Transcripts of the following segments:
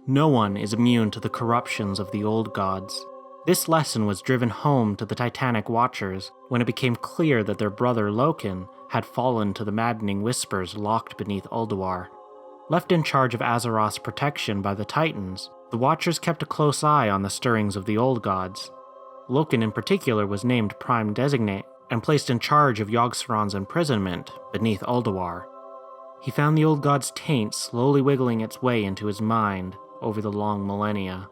No one is immune to the corruptions of the old gods. This lesson was driven home to the Titanic Watchers when it became clear that their brother Loken had fallen to the maddening whispers locked beneath Ulduar. Left in charge of Azeroth's protection by the Titans, the Watchers kept a close eye on the stirrings of the old gods. Loken in particular was named Prime Designate and placed in charge of Yogg-Saron's imprisonment beneath Ulduar. He found the old god's taint slowly wiggling its way into his mind over the long millennia.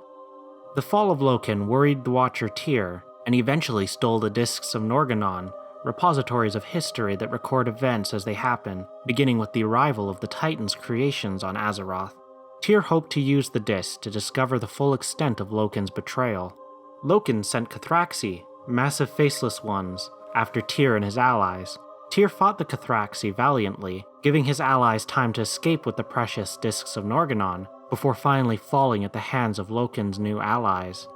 The fall of Loken worried the Watcher Tyr, and he eventually stole the Discs of Norgannon, repositories of history that record events as they happen, beginning with the arrival of the Titans' creations on Azeroth. Tyr hoped to use the discs to discover the full extent of Loken's betrayal. Loken sent Cathraxi, massive faceless ones, after Tyr and his allies. Tyr fought the Cathraxi valiantly, giving his allies time to escape with the precious Discs of Norgannon, before finally falling at the hands of Loken's new allies.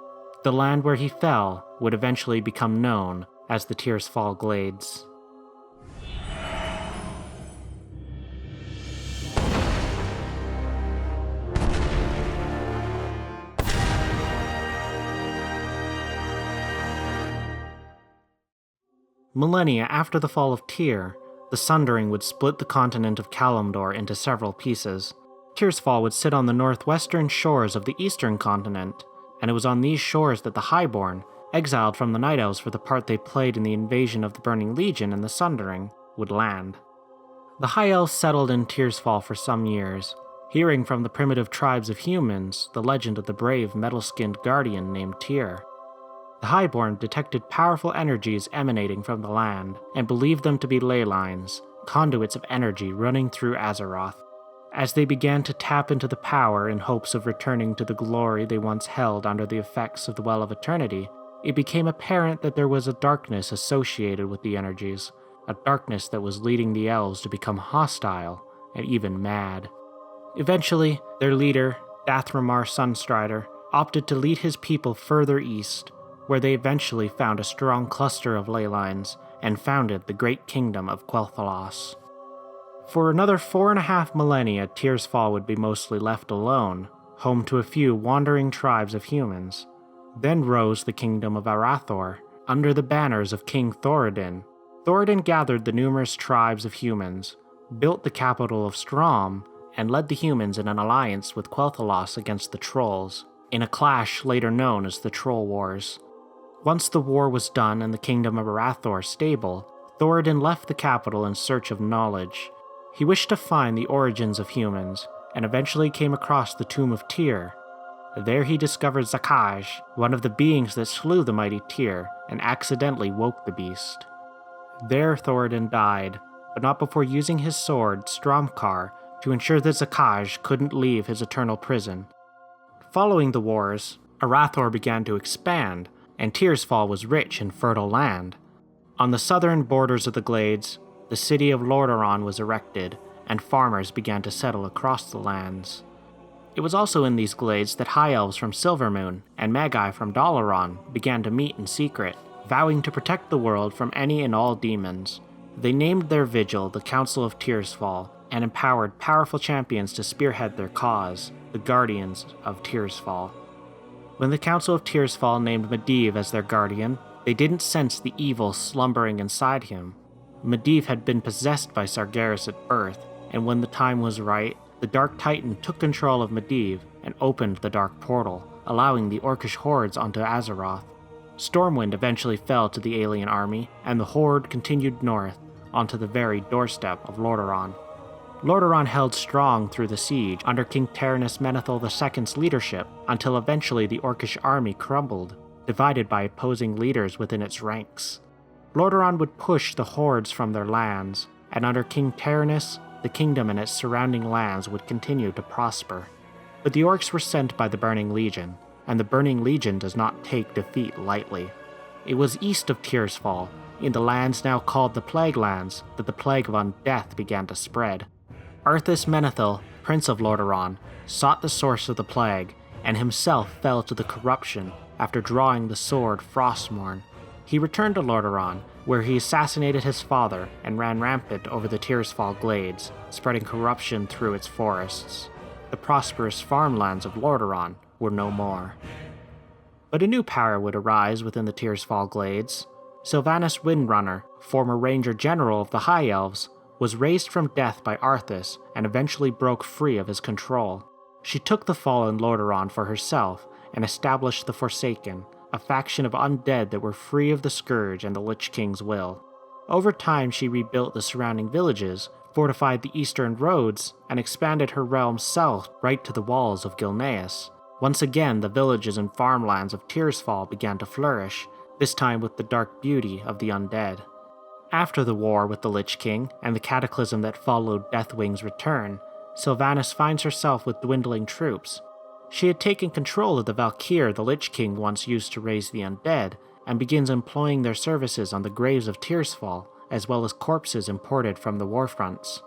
The land where he fell would eventually become known as the Tirsfall Glades. Millennia after the fall of Tyr, the Sundering would split the continent of Kalimdor into several pieces. Tirsfall would sit on the northwestern shores of the eastern continent, and it was on these shores that the Highborn, exiled from the Night Elves for the part they played in the invasion of the Burning Legion and the Sundering, would land. The High Elves settled in Tirsfall for some years, hearing from the primitive tribes of humans the legend of the brave metal-skinned guardian named Tyr. The Highborn detected powerful energies emanating from the land, and believed them to be ley lines, conduits of energy running through Azeroth. As they began to tap into the power in hopes of returning to the glory they once held under the effects of the Well of Eternity, it became apparent that there was a darkness associated with the energies, a darkness that was leading the elves to become hostile and even mad. Eventually, their leader, Dathramar Sunstrider, opted to lead his people further east, where they eventually found a strong cluster of ley lines and founded the great kingdom of Quel'Thalas. For another 4.5 millennia, Tirsfall would be mostly left alone, home to a few wandering tribes of humans. Then rose the kingdom of Arathor, under the banners of King Thoradin. Thoradin gathered the numerous tribes of humans, built the capital of Strom, and led the humans in an alliance with Quel'Thalas against the Trolls, in a clash later known as the Troll Wars. Once the war was done and the kingdom of Arathor stable, Thoradin left the capital in search of knowledge. He wished to find the origins of humans, and eventually came across the tomb of Tyr. There he discovered Zakaj, one of the beings that slew the mighty Tyr, and accidentally woke the beast. There Thoradin died, but not before using his sword, Stromkar, to ensure that Zakaj couldn't leave his eternal prison. Following the wars, Arathor began to expand, and Tirsfall was rich in fertile land. On the southern borders of the Glades, the city of Lordaeron was erected, and farmers began to settle across the lands. It was also in these glades that High Elves from Silvermoon and Magi from Dalaran began to meet in secret, vowing to protect the world from any and all demons. They named their vigil the Council of Tirsfall, and empowered powerful champions to spearhead their cause, the Guardians of Tirsfall. When the Council of Tirsfall named Medivh as their guardian, they didn't sense the evil slumbering inside him. Medivh had been possessed by Sargeras at birth, and when the time was right, the Dark Titan took control of Medivh and opened the Dark Portal, allowing the Orcish hordes onto Azeroth. Stormwind eventually fell to the alien army, and the horde continued north, onto the very doorstep of Lordaeron. Lordaeron held strong through the siege under King Terenas Menethil II's leadership, until eventually the Orcish army crumbled, divided by opposing leaders within its ranks. Lordaeron would push the hordes from their lands, and under King Terenas, the kingdom and its surrounding lands would continue to prosper. But the orcs were sent by the Burning Legion, and the Burning Legion does not take defeat lightly. It was east of Tirsfall, in the lands now called the Plague Lands, that the plague of undeath began to spread. Arthas Menethil, Prince of Lordaeron, sought the source of the plague, and himself fell to the corruption after drawing the sword Frostmourne. He returned to Lordaeron, where he assassinated his father and ran rampant over the Tirsfall Glades, spreading corruption through its forests. the prosperous farmlands of Lordaeron were no more. But a new power would arise within the Tearsfall Glades. Sylvanas Windrunner, former Ranger General of the High Elves, was raised from death by Arthas and eventually broke free of his control. She took the fallen Lordaeron for herself and established the Forsaken, a faction of undead that were free of the Scourge and the Lich King's will. Over time, she rebuilt the surrounding villages, fortified the eastern roads, and expanded her realm south right to the walls of Gilneas. Once again, the villages and farmlands of Tearsfall began to flourish, this time with the dark beauty of the undead. After the war with the Lich King and the cataclysm that followed Deathwing's return, Sylvanas finds herself with dwindling troops. She had taken control of the Valkyr the Lich King once used to raise the undead, and begins employing their services on the graves of Tearsfall, as well as corpses imported from the warfronts.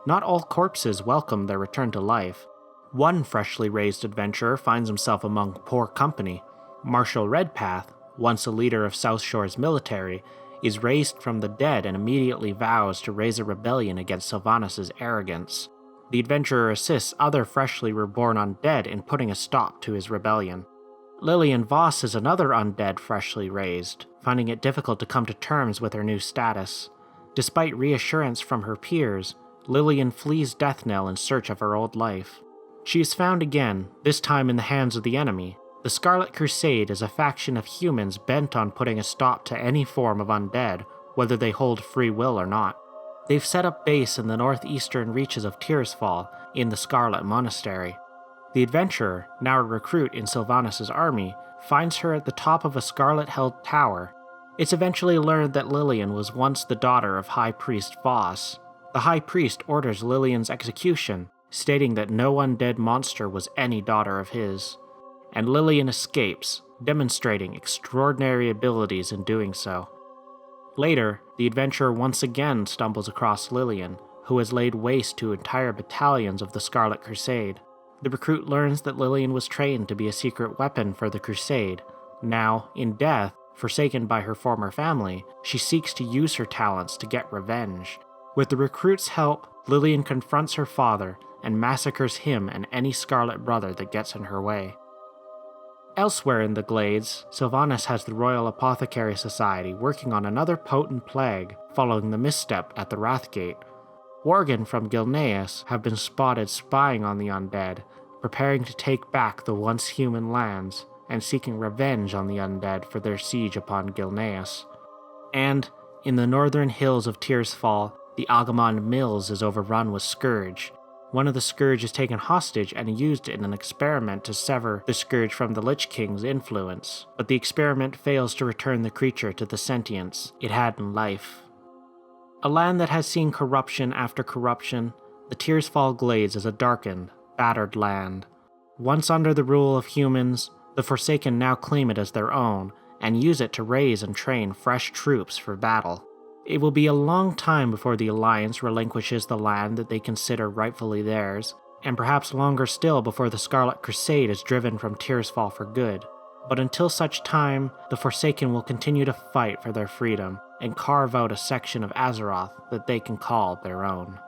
Not all corpses welcome their return to life. One freshly raised adventurer finds himself among poor company. Marshal Redpath, once a leader of South Shore's military, is raised from the dead and immediately vows to raise a rebellion against Sylvanas' arrogance. The adventurer assists other freshly reborn undead in putting a stop to his rebellion. Lillian Voss is another undead freshly raised, finding it difficult to come to terms with her new status. Despite reassurance from her peers, Lillian flees Deathnell in search of her old life. She is found again, this time in the hands of the enemy. The Scarlet Crusade is a faction of humans bent on putting a stop to any form of undead, whether they hold free will or not. They've set up base in the northeastern reaches of Tearsfall, in the Scarlet Monastery. The adventurer, now a recruit in Sylvanas' army, finds her at the top of a scarlet-held tower. It's eventually learned that Lillian was once the daughter of High Priest Voss. The High Priest orders Lillian's execution, stating that no undead monster was any daughter of his. And Lillian escapes, demonstrating extraordinary abilities in doing so. Later, the adventurer once again stumbles across Lillian, who has laid waste to entire battalions of the Scarlet Crusade. The recruit learns that Lillian was trained to be a secret weapon for the Crusade. Now, in death, forsaken by her former family, she seeks to use her talents to get revenge. With the recruit's help, Lillian confronts her father and massacres him and any Scarlet brother that gets in her way. Elsewhere in the Glades, Sylvanas has the Royal Apothecary Society working on another potent plague following the misstep at the Wrathgate. Worgen from Gilneas have been spotted spying on the undead, preparing to take back the once human lands, and seeking revenge on the undead for their siege upon Gilneas. And, in the northern hills of Tearsfall, the Agamand Mills is overrun with Scourge. One of the Scourge is taken hostage and used in an experiment to sever the Scourge from the Lich King's influence, but the experiment fails to return the creature to the sentience it had in life. A land that has seen corruption after corruption, the Tearsfall Glades is a darkened, battered land. Once under the rule of humans, the Forsaken now claim it as their own, and use it to raise and train fresh troops for battle. It will be a long time before the Alliance relinquishes the land that they consider rightfully theirs, and perhaps longer still before the Scarlet Crusade is driven from Tearsfall for good. But until such time, the Forsaken will continue to fight for their freedom, and carve out a section of Azeroth that they can call their own.